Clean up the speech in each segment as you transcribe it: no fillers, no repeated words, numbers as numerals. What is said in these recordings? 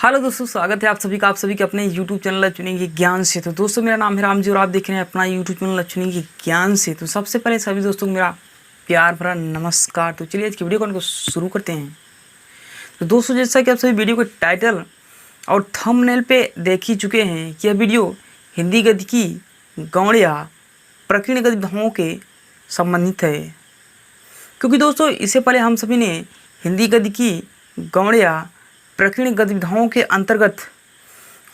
Hello दोस्तों, स्वागत है आप सभी का आप सभी के अपने YouTube चैनल चुनेंगे ज्ञान से। तो दोस्तों, मेरा नाम है राम जी और आप देख रहे हैं अपना YouTube चैनल चुनेंगे ज्ञान से। तो सबसे पहले सभी दोस्तों को मेरा प्यार भरा नमस्कार। तो चलिए आज की वीडियो को शुरू करते हैं। तो दोस्तों, जैसा कि आप सभी वीडियो के टाइटल और थंबनेल पे देख ही चुके हैं कि यह वीडियो हिंदी गद्य की गौड़िया प्रकीर्ण गद्य विधाओं के संबंधित है, क्योंकि दोस्तों इससे पहले हम सभी ने हिंदी गद्य की गौड़िया प्रकीर्ण गद्य विधाओं के अंतर्गत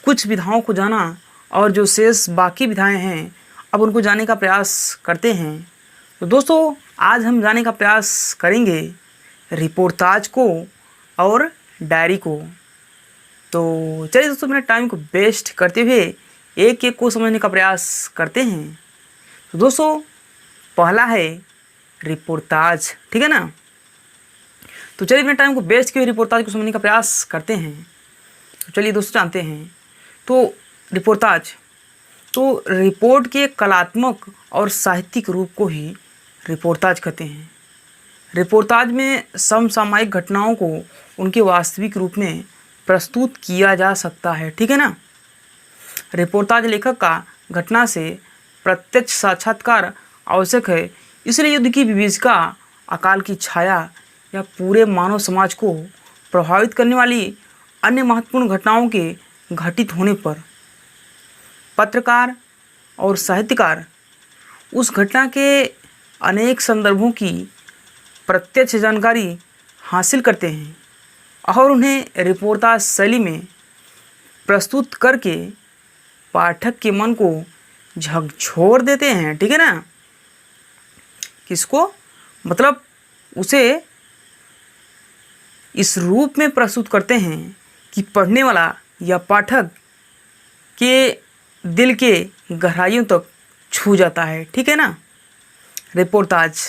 कुछ विधाओं को जाना और जो शेष बाकी विधाएं हैं अब उनको जानने का प्रयास करते हैं। तो दोस्तों, आज हम जानने का प्रयास करेंगे रिपोर्टाज को और डायरी को। तो चलिए दोस्तों, मेरे टाइम को वेस्ट करते हुए एक एक को समझने का प्रयास करते हैं। तो दोस्तों, पहला है रिपोर्टाज, ठीक है ना। तो चलिए अपने टाइम को वेस्ट किए रिपोर्टाज को समझने का प्रयास करते हैं। तो चलिए दोस्तों जानते हैं। तो रिपोर्टाज तो रिपोर्ट के कलात्मक और साहित्यिक रूप को ही रिपोर्टाज कहते हैं। रिपोर्टाज में समसामयिक घटनाओं को उनके वास्तविक रूप में प्रस्तुत किया जा सकता है, ठीक है ना। रिपोर्टाज लेखक का घटना से प्रत्यक्ष साक्षात्कार आवश्यक है, इसलिए युद्ध की विभीषिका, अकाल की छाया या पूरे मानव समाज को प्रभावित करने वाली अन्य महत्वपूर्ण घटनाओं के घटित होने पर पत्रकार और साहित्यकार उस घटना के अनेक संदर्भों की प्रत्यक्ष जानकारी हासिल करते हैं और उन्हें रिपोर्टाज शैली में प्रस्तुत करके पाठक के मन को झकझोर देते हैं, ठीक है ना। किसको मतलब उसे इस रूप में प्रस्तुत करते हैं कि पढ़ने वाला या पाठक के दिल के गहराइयों तक छू जाता है, ठीक है ना। रिपोर्टाज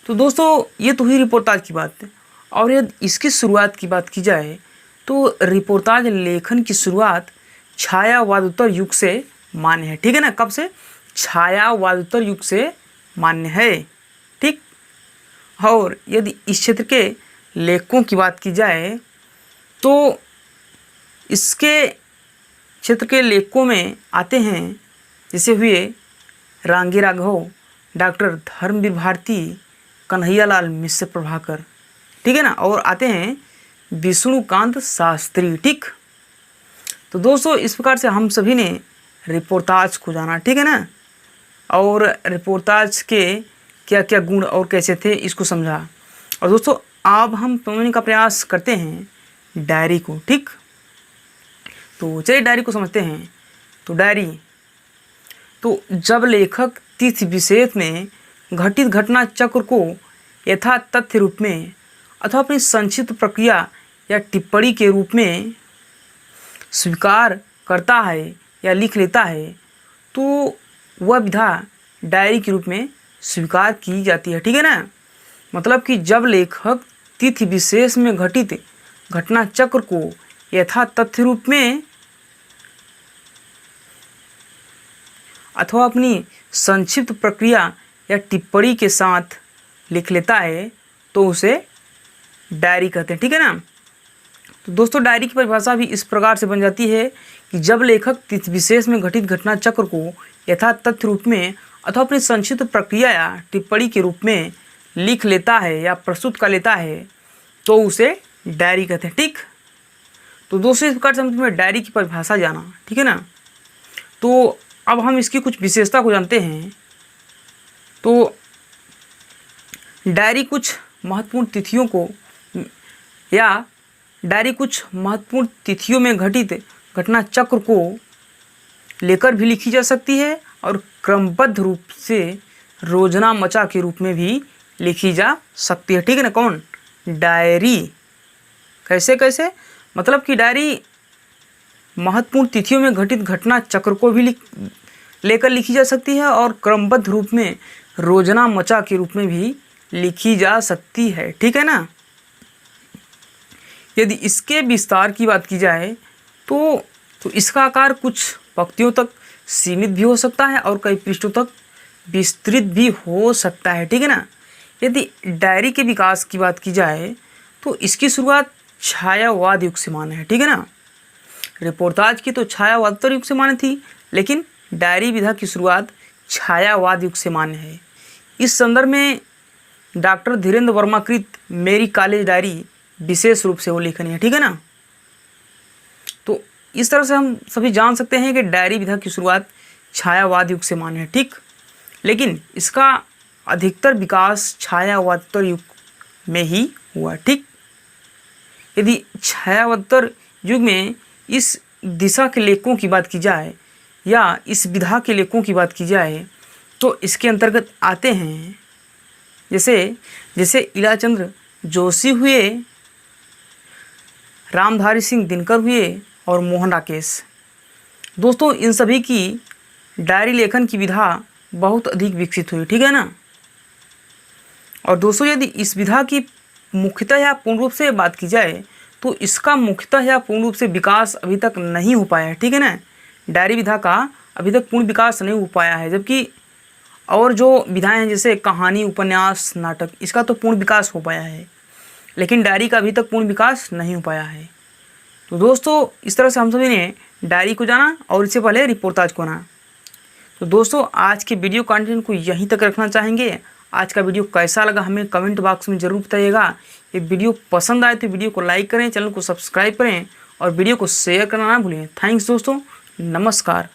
तो दोस्तों ये तो हुई रिपोर्टाज की बात। और यदि इसकी शुरुआत की बात की जाए तो रिपोर्टाज लेखन की शुरुआत छायावादोत्तर युग से मान्य है, ठीक है ना। कब से? छायावादोत्तर युग से मान्य है, ठीक। और यदि इस क्षेत्र के लेखकों की बात की जाए तो इसके क्षेत्र के लेखकों में आते हैं जैसे हुए रांगे राघव, डॉक्टर धर्मवीर भारती, कन्हैयालाल मिश्र प्रभाकर, ठीक है ना। और आते हैं विष्णुकांत शास्त्री, ठीक। तो दोस्तों इस प्रकार से हम सभी ने रिपोर्टाज को जाना, ठीक है ना। और रिपोर्टाज के क्या क्या गुण और कैसे थे इसको समझा। और दोस्तों अब हम समझने का प्रयास करते हैं डायरी को, ठीक। तो चलिए डायरी को समझते हैं। तो डायरी तो जब लेखक तिथि विशेष में घटित घटना चक्र को यथा तथ्य रूप में अथवा अपनी संक्षिप्त प्रक्रिया या टिप्पणी के रूप में स्वीकार करता है या लिख लेता है तो वह विधा डायरी के रूप में स्वीकार की जाती है, ठीक है ना। मतलब कि जब लेखक तिथि विशेष में घटित घटना चक्र को यथा तथ्य रूप में अथवा अपनी संक्षिप्त प्रक्रिया या टिप्पणी के साथ लिख लेता है तो उसे डायरी कहते हैं, ठीक है ना। तो दोस्तों डायरी की परिभाषा भी इस प्रकार से बन जाती है कि जब लेखक तिथि विशेष में घटित घटना चक्र को यथा तथ्य रूप में अथवा अपनी संक्षिप्त प्रक्रिया या टिप्पणी के रूप में लिख लेता है या प्रस्तुत कर लेता है तो उसे डायरी कहते हैं, ठीक। तो दोस्तों इस प्रकार से हमने डायरी की परिभाषा जाना, ठीक है ना। तो अब हम इसकी कुछ विशेषता को जानते हैं। तो डायरी कुछ महत्वपूर्ण तिथियों को या डायरी कुछ महत्वपूर्ण तिथियों में घटित घटना चक्र को लेकर भी लिखी जा सकती है और क्रमबद्ध रूप से रोजना मचा के रूप में भी लिखी जा सकती है, ठीक है ना। कौन? डायरी। कैसे कैसे? मतलब कि डायरी महत्वपूर्ण तिथियों में घटित घटना चक्र को भी लेकर लिखी जा सकती है और क्रमबद्ध रूप में रोजना मचा के रूप में भी लिखी जा सकती है, ठीक है ना। यदि इसके विस्तार की बात की जाए तो इसका आकार कुछ पंक्तियों तक सीमित भी हो सकता है और कई पृष्ठों तक विस्तृत भी हो सकता है, ठीक है ना। यदि डायरी के विकास की बात की जाए तो इसकी शुरुआत छायावाद युग से मान्य है, ठीक है ना। रिपोर्टाज की तो छायावादोत्तर युग से मान्य थी, लेकिन डायरी विधा की शुरुआत छायावाद युग से मान्य है। इस संदर्भ में डॉक्टर धीरेन्द्र वर्मा कृत मेरी कॉलेज डायरी विशेष रूप से उल्लेखनीय है, ठीक है ना। तो इस तरह से हम सभी जान सकते हैं कि डायरी विधा की शुरुआत छायावाद युग से मान्य है, ठीक। लेकिन इसका अधिकतर विकास छायावादोत्तर युग में ही हुआ, ठीक। यदि छायावादोत्तर युग में इस दिशा के लेखकों की बात की जाए या इस विधा के लेखकों की बात की जाए तो इसके अंतर्गत आते हैं जैसे इलाचंद्र जोशी हुए, रामधारी सिंह दिनकर हुए और मोहन राकेश। दोस्तों इन सभी की डायरी लेखन की विधा बहुत अधिक विकसित हुई, ठीक है ना। और दोस्तों यदि इस विधा की मुख्यतः या पूर्ण रूप से बात की जाए तो इसका मुख्यतः या पूर्ण रूप से विकास अभी तक नहीं हो पाया है, ठीक है ना। डायरी विधा का अभी तक पूर्ण विकास नहीं हो पाया है, जबकि और जो विधाएं हैं जैसे कहानी, उपन्यास, नाटक, इसका तो पूर्ण विकास हो पाया है, लेकिन डायरी का अभी तक पूर्ण विकास नहीं हो पाया है। तो दोस्तों इस तरह से हम सभी ने डायरी को जाना और इससे पहले रिपोर्टाज को जाना। तो दोस्तों आज के वीडियो कंटेंट को यहीं तक रखना चाहेंगे। आज का वीडियो कैसा लगा हमें कमेंट बॉक्स में ज़रूर बताइएगा। ये वीडियो पसंद आए तो वीडियो को लाइक करें, चैनल को सब्सक्राइब करें और वीडियो को शेयर करना ना भूलें। थैंक्स दोस्तों, नमस्कार।